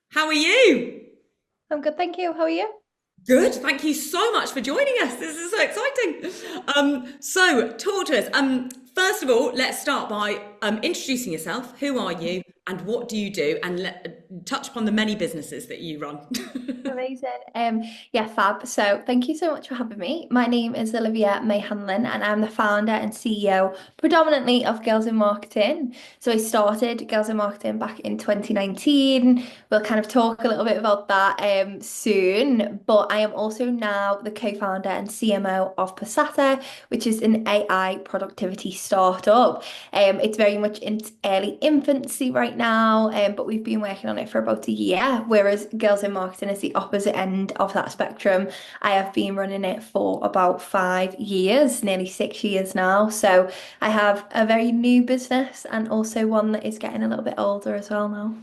How are you? I'm good, thank you. How are you? Good. Thank you so much for joining us. This is so exciting. So talk to us. First of all, let's start by introducing yourself. Who are you, and what do you do? And touch upon the many businesses that you run. Amazing. Yeah, fab. So thank you so much for having me. My name is Olivia May Hanlon, and I'm the founder and CEO predominantly of Girls in Marketing. So I started Girls in Marketing back in 2019. We'll kind of talk a little bit about that soon. But I am also now the co-founder and CMO of Passata, which is an AI productivity startup. It's very much in its early infancy right now, but we've been working on it for about a year, whereas Girls in Marketing is the opposite end of that spectrum. I have been running it for about 5 years, nearly 6 years now. So I have a very new business and also one that is getting a little bit older as well now.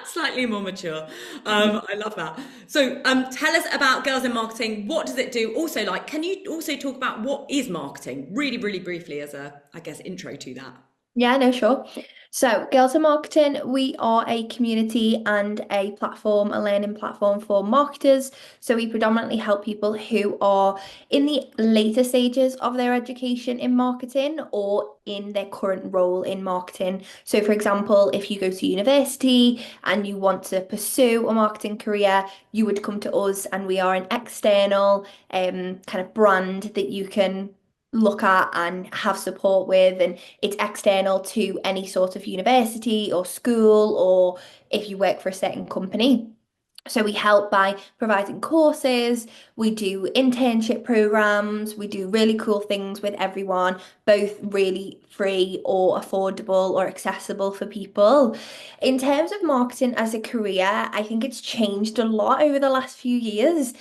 Slightly more mature. I love that. So, tell us about Girls in Marketing. What does it do? Also, like, can you also talk about what is marketing, really, really briefly, as a, I guess, intro to that? Yeah, no, sure. So, Girls in Marketing, we are a community and a platform, a learning platform for marketers. So, we predominantly help people who are in the later stages of their education in marketing or in their current role in marketing. So, for example, if you go to university and you want to pursue a marketing career, you would come to us, and we are an external kind of brand that you can look at and have support with, and it's external to any sort of university or school or if you work for a certain company. So we help by providing courses, we do internship programs, we do really cool things with everyone, both really free or affordable or accessible for people. In terms of marketing as a career, I think it's changed a lot over the last few years.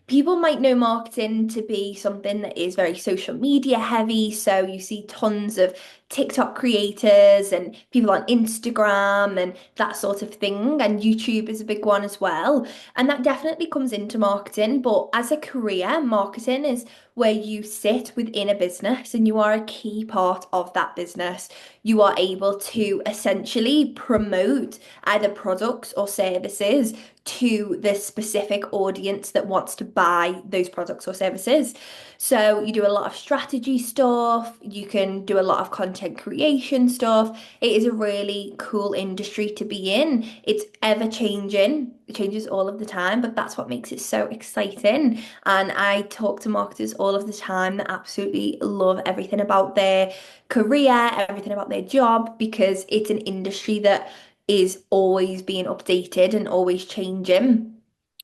People might know marketing to be something that is very social media heavy. So you see tons of TikTok creators and people on Instagram and that sort of thing. And YouTube is a big one as well. And that definitely comes into marketing. But as a career, marketing is where you sit within a business and you are a key part of that business. You are able to essentially promote either products or services to the specific audience that wants to buy those products or services. So you do a lot of strategy stuff, you can do a lot of content creation stuff. It is a really cool industry to be in. It's ever changing. It changes all of the time, but that's what makes it so exciting. And I talk to marketers all of the time that absolutely love everything about their career, everything about their job, because it's an industry that is always being updated and always changing.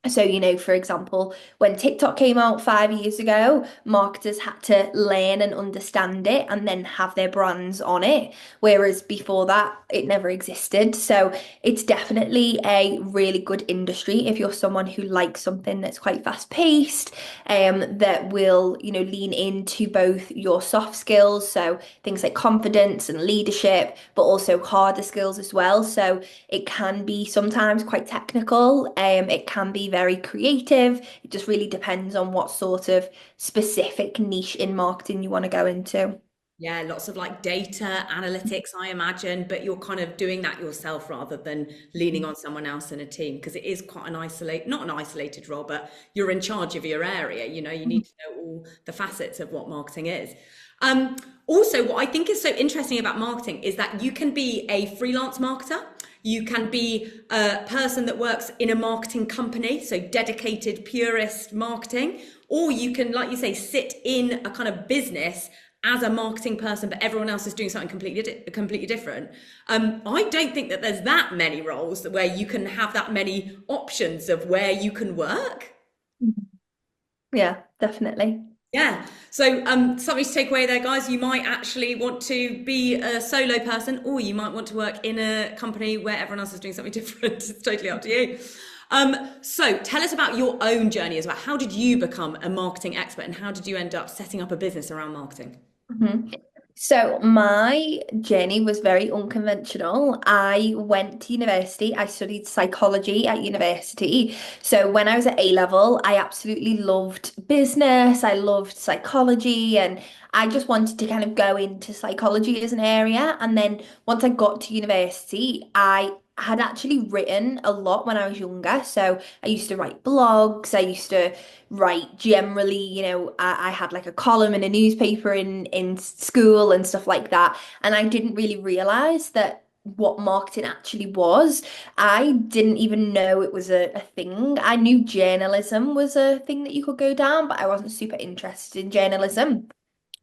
So, for example, when TikTok came out 5 years ago, marketers had to learn and understand it and then have their brands on it. Whereas before that, it never existed. So it's definitely a really good industry if you're someone who likes something that's quite fast paced, that will, lean into both your soft skills, so things like confidence and leadership, but also harder skills as well. So it can be sometimes quite technical, it can be very creative. It just really depends on what sort of specific niche in marketing you want to go into. Yeah, lots of like data analytics, I imagine, but you're kind of doing that yourself rather than leaning on someone else in a team because it is quite not an isolated role, but you're in charge of your area. You need to know all the facets of what marketing is. Also, what I think is so interesting about marketing is that you can be a freelance marketer. You can be a person that works in a marketing company, so dedicated purist marketing, or you can, like you say, sit in a kind of business as a marketing person, but everyone else is doing something completely different. I don't think that there's that many roles where you can have that many options of where you can work. Yeah, definitely. Yeah. So something to take away there, guys. You might actually want to be a solo person, or you might want to work in a company where everyone else is doing something different. It's totally up to you. So tell us about your own journey as well. How did you become a marketing expert, and how did you end up setting up a business around marketing? Mhm. So my journey was very unconventional. I went to university. I studied psychology at university. So when I was at A level, I absolutely loved business. I loved psychology, and I just wanted to kind of go into psychology as an area. And then once I got to university, I had actually written a lot when I was younger. So I used to write blogs. I used to write generally, I had like a column in a newspaper in school and stuff like that. And I didn't really realize that what marketing actually was. I didn't even know it was a thing. I knew journalism was a thing that you could go down, but I wasn't super interested in journalism.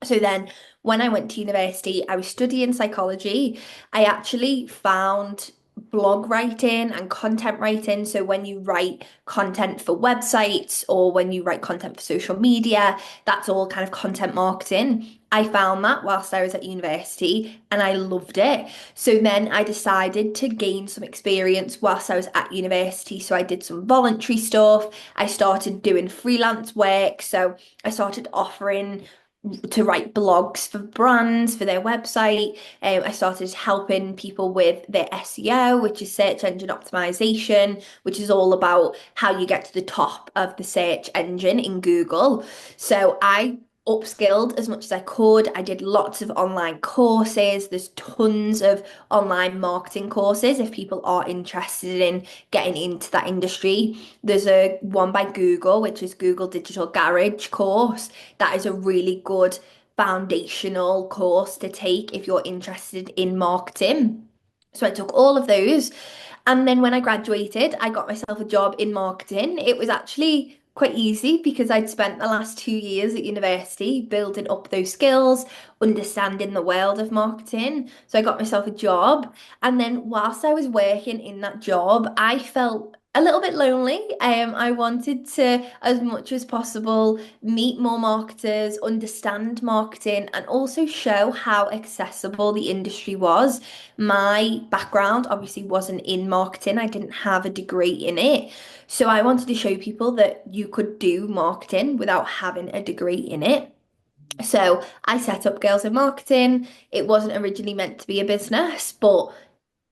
So then when I went to university, I was studying psychology. I actually found blog writing and content writing. So when you write content for websites or when you write content for social media, that's all kind of content marketing. I found that whilst I was at university and I loved it. So then I decided to gain some experience whilst I was at university. So I did some voluntary stuff. I started doing freelance work. So I started offering to write blogs for brands for their website. I started helping people with their SEO, which is search engine optimization, which is all about how you get to the top of the search engine in Google. So I upskilled as much as I could. I did lots of online courses. There's tons of online marketing courses if people are interested in getting into that industry. There's a one by Google, which is Google Digital Garage course. That is a really good foundational course to take if you're interested in marketing. So I took all of those. And then when I graduated, I got myself a job in marketing. It was actually quite easy because I'd spent the last 2 years at university building up those skills, understanding the world of marketing. So I got myself a job. And then whilst I was working in that job, I felt a little bit lonely. I wanted to, as much as possible, meet more marketers, understand marketing, and also show how accessible the industry was. My background obviously wasn't in marketing, I didn't have a degree in it. So I wanted to show people that you could do marketing without having a degree in it. So I set up Girls in Marketing. It wasn't originally meant to be a business, but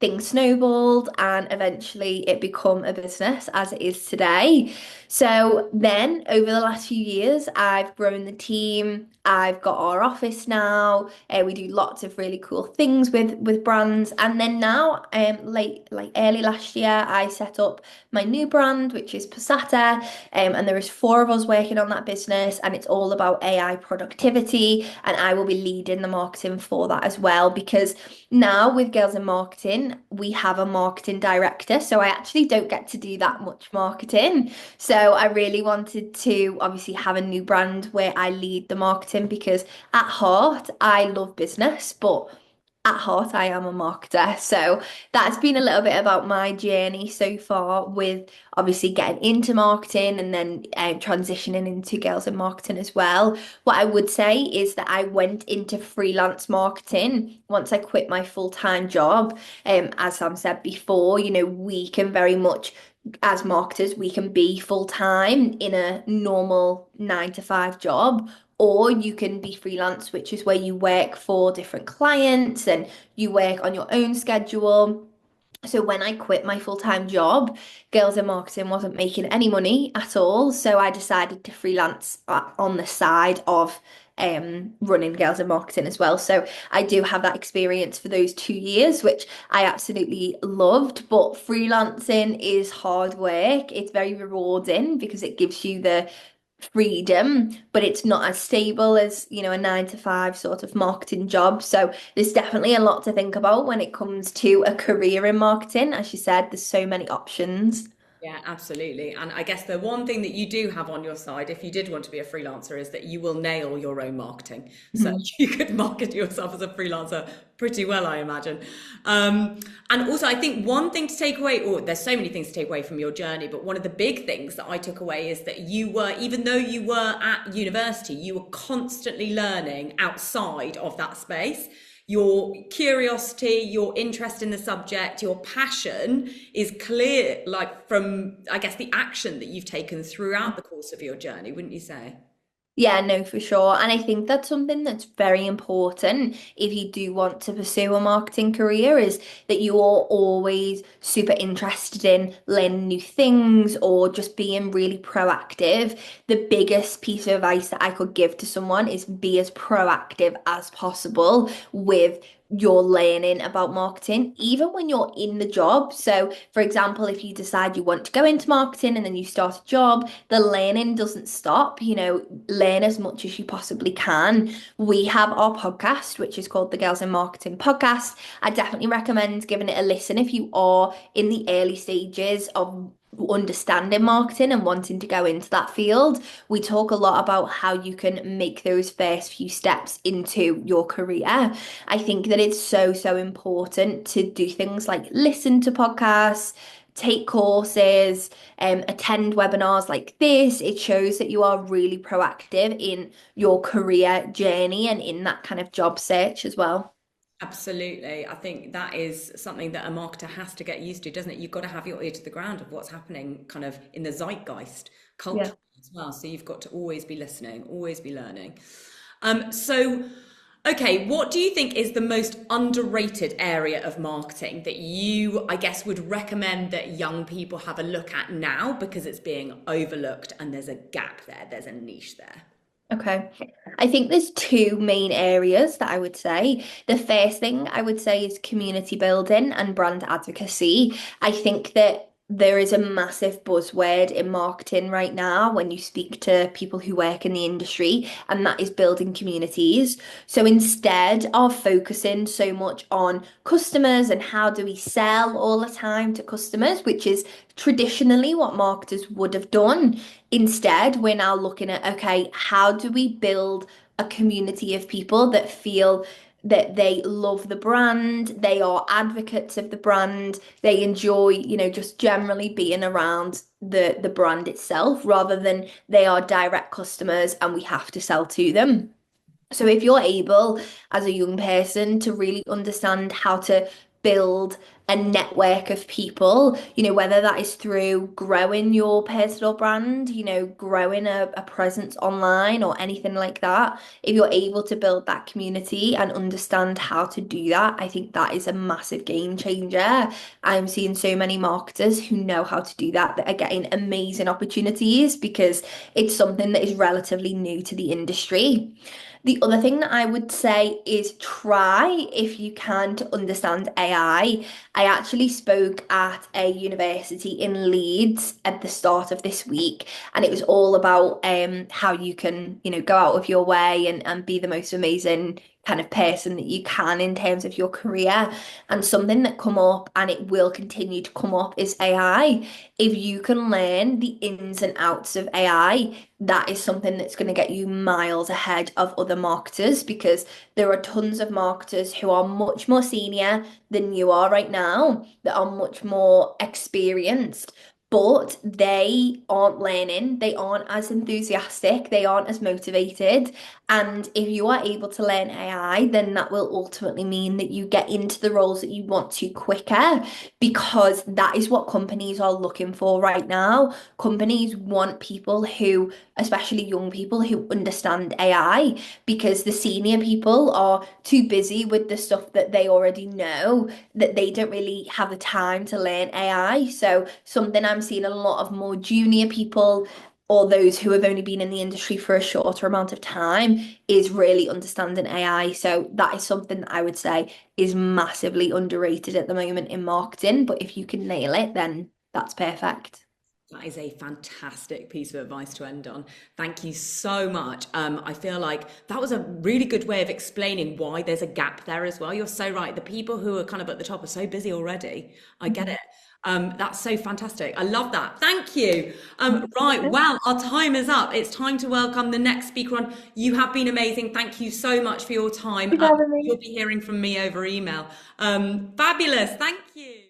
things snowballed and eventually it become a business as it is today. So then over the last few years, I've grown the team. I've got our office now. We do lots of really cool things with brands. And then now, like early last year, I set up my new brand, which is Passata. And there is four of us working on that business, and it's all about AI productivity. And I will be leading the marketing for that as well, because now with Girls in Marketing, we have a marketing director. So I actually don't get to do that much marketing. So I really wanted to obviously have a new brand where I lead the marketing because at heart, I love business, but at heart, I am a marketer. So that's been a little bit about my journey so far with obviously getting into marketing and then transitioning into Girls in Marketing as well. What I would say is that I went into freelance marketing once I quit my full-time job. As Sam said before, we can very much, as marketers, we can be full-time in a normal 9 to 5 job, or you can be freelance, which is where you work for different clients and you work on your own schedule. So when I quit my full-time job, Girls in Marketing wasn't making any money at all. So I decided to freelance on the side of running Girls in Marketing as well. So I do have that experience for those 2 years, which I absolutely loved. But freelancing is hard work. It's very rewarding because it gives you the freedom, but it's not as stable as, a 9 to 5 sort of marketing job. So there's definitely a lot to think about when it comes to a career in marketing. As you said, there's so many options. Yeah, absolutely. And I guess the one thing that you do have on your side, if you did want to be a freelancer, is that you will nail your own marketing. So Mhm. you could market yourself as a freelancer pretty well, I imagine. And also, I think one thing to take away, or there's so many things to take away from your journey, but one of the big things that I took away is that you were, even though you were at university, you were constantly learning outside of that space. Your curiosity, your interest in the subject, your passion is clear, like from, I guess, the action that you've taken throughout the course of your journey, wouldn't you say? Yeah, no, for sure. And I think that's something that's very important if you do want to pursue a marketing career is that you are always super interested in learning new things or just being really proactive. The biggest piece of advice that I could give to someone is be as proactive as possible with you're learning about marketing, even when you're in the job. So, for example, if you decide you want to go into marketing and then you start a job, the learning doesn't stop. Learn as much as you possibly can. We have our podcast, which is called the Girls in Marketing Podcast. I definitely recommend giving it a listen if you are in the early stages of understanding marketing and wanting to go into that field. We talk a lot about how you can make those first few steps into your career. I think that it's so, so important to do things like listen to podcasts, take courses, attend webinars like this. It shows that you are really proactive in your career journey and in that kind of job search as well. Absolutely. I think that is something that a marketer has to get used to, doesn't it? You've got to have your ear to the ground of what's happening kind of in the zeitgeist Yeah. culture as well. So you've got to always be listening, always be learning. So, okay, what do you think is the most underrated area of marketing that you, I guess, would recommend that young people have a look at now because it's being overlooked and there's a gap there, there's a niche there? Okay. I think there's two main areas that I would say. The first thing I would say is community building and brand advocacy. I think that there is a massive buzzword in marketing right now when you speak to people who work in the industry, and that is building communities. So instead of focusing so much on customers and how do we sell all the time to customers, which is traditionally what marketers would have done, instead, we're now looking at, okay, how do we build a community of people that feel that they love the brand, they are advocates of the brand, they enjoy, just generally being around the brand itself rather than they are direct customers and we have to sell to them. So if you're able as a young person to really understand how to build a network of people, whether that is through growing your personal brand, growing a presence online or anything like that, if you're able to build that community and understand how to do that, I think that is a massive game changer. I'm seeing so many marketers who know how to do that are getting amazing opportunities because it's something that is relatively new to the industry. The other thing that I would say is try, if you can, to understand AI. I actually spoke at a university in Leeds at the start of this week, and it was all about how you can, go out of your way and be the most amazing kind of person that you can in terms of your career. And something that come up and it will continue to come up is AI. If you can learn the ins and outs of AI, that is something that's going to get you miles ahead of other marketers because there are tons of marketers who are much more senior than you are right now, that are much more experienced, but they aren't learning, they aren't as enthusiastic, they aren't as motivated. And if you are able to learn AI, then that will ultimately mean that you get into the roles that you want to quicker because that is what companies are looking for right now. Companies want people who, especially young people, who understand AI because the senior people are too busy with the stuff that they already know that they don't really have the time to learn AI. So something I'm seeing a lot of more junior people or those who have only been in the industry for a shorter amount of time is really understanding AI. So that is something that I would say is massively underrated at the moment in marketing. But if you can nail it, then that's perfect. That is a fantastic piece of advice to end on. Thank you so much. I feel like that was a really good way of explaining why there's a gap there as well. You're so right. The people who are kind of at the top are so busy already. I get it. That's so fantastic. I love that. Thank you. Right. Well, our time is up. It's time to welcome the next speaker on. You have been amazing. Thank you so much for your time. Thanks for having You'll me. be hearing from me over email. Fabulous. Thank you.